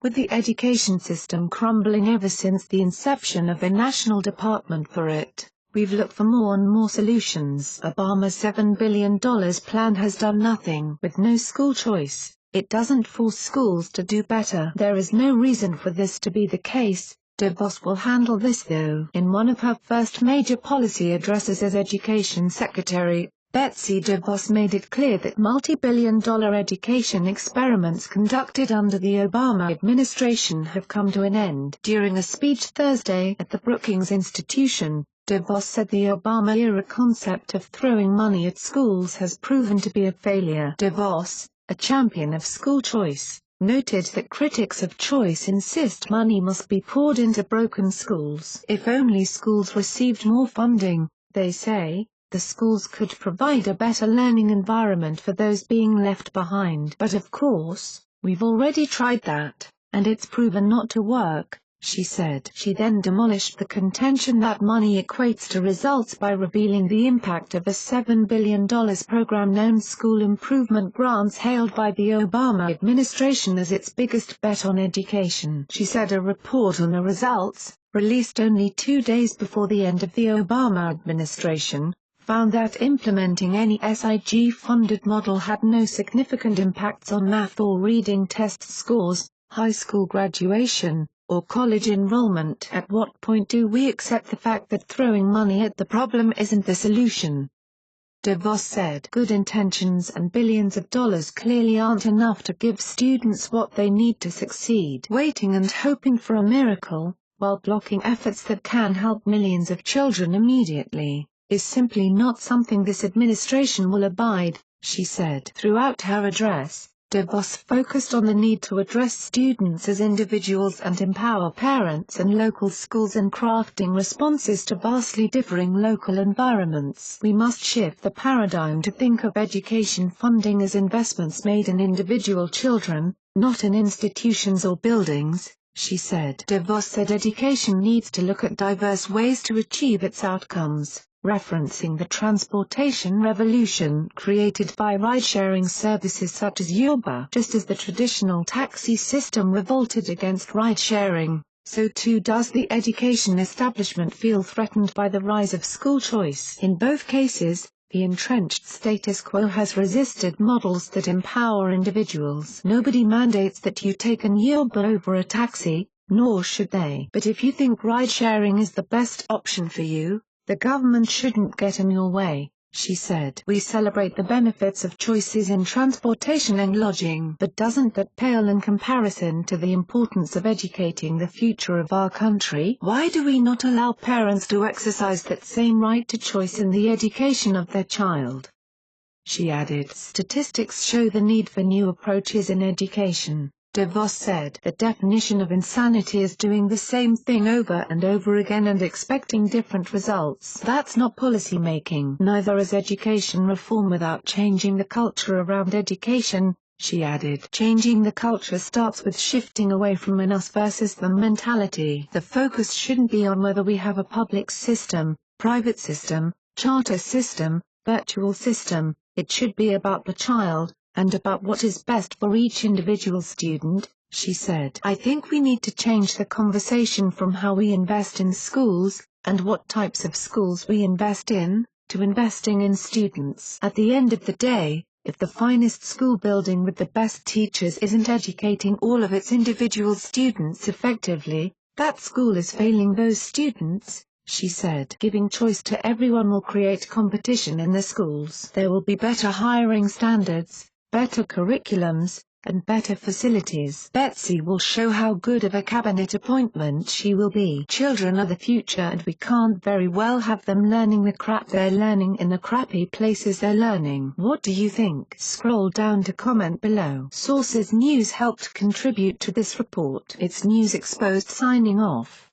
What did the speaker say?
With the education system crumbling ever since the inception of the National Department for it, we've looked for more and more solutions. Obama's $7 billion plan has done nothing. With no school choice, it doesn't force schools to do better. There is no reason for this to be the case. DeVos will handle this though. In one of her first major policy addresses as Education Secretary, Betsy DeVos made it clear that multi-billion-dollar education experiments conducted under the Obama administration have come to an end. During a speech Thursday at the Brookings Institution, DeVos said the Obama-era concept of throwing money at schools has proven to be a failure. DeVos, a champion of school choice, noted that critics of choice insist money must be poured into broken schools. If only schools received more funding, they say, the schools could provide a better learning environment for those being left behind. But of course, we've already tried that, and it's proven not to work, she said. She then demolished the contention that money equates to results by revealing the impact of a $7 billion program known School Improvement Grants, hailed by the Obama administration as its biggest bet on education. She said a report on the results, released only 2 days before the end of the Obama administration, found that implementing any SIG-funded model had no significant impacts on math or reading test scores, high school graduation, or college enrollment. At what point do we accept the fact that throwing money at the problem isn't the solution? DeVos said good intentions and billions of dollars clearly aren't enough to give students what they need to succeed. Waiting and hoping for a miracle, while blocking efforts that can help millions of children immediately, is simply not something this administration will abide, she said. Throughout her address, DeVos focused on the need to address students as individuals and empower parents and local schools in crafting responses to vastly differing local environments. We must shift the paradigm to think of education funding as investments made in individual children, not in institutions or buildings, she said. DeVos said education needs to look at diverse ways to achieve its outcomes, referencing the transportation revolution created by ride-sharing services such as Uber. Just as the traditional taxi system revolted against ride-sharing, so too does the education establishment feel threatened by the rise of school choice. In both cases, the entrenched status quo has resisted models that empower individuals. Nobody mandates that you take an Uber over a taxi, nor should they. But if you think ride-sharing is the best option for you, the government shouldn't get in your way, she said. We celebrate the benefits of choices in transportation and lodging, but doesn't that pale in comparison to the importance of educating the future of our country? Why do we not allow parents to exercise that same right to choice in the education of their child? She added. Statistics show the need for new approaches in education. DeVos said the definition of insanity is doing the same thing over and over again and expecting different results. That's not policy making. Neither is education reform without changing the culture around education, she added. Changing the culture starts with shifting away from an us versus them mentality. The focus shouldn't be on whether we have a public system, private system, charter system, virtual system. It should be about the child, and about what is best for each individual student, she said. I think we need to change the conversation from how we invest in schools, and what types of schools we invest in, to investing in students. At the end of the day, if the finest school building with the best teachers isn't educating all of its individual students effectively, that school is failing those students, she said. Giving choice to everyone will create competition in the schools. There will be better hiring standards, better curriculums, and better facilities. Betsy will show how good of a cabinet appointment she will be. Children are the future and we can't very well have them learning the crap they're learning in the crappy places they're learning. What do you think? Scroll down to comment below. Sources News helped contribute to this report. It's News Exposed signing off.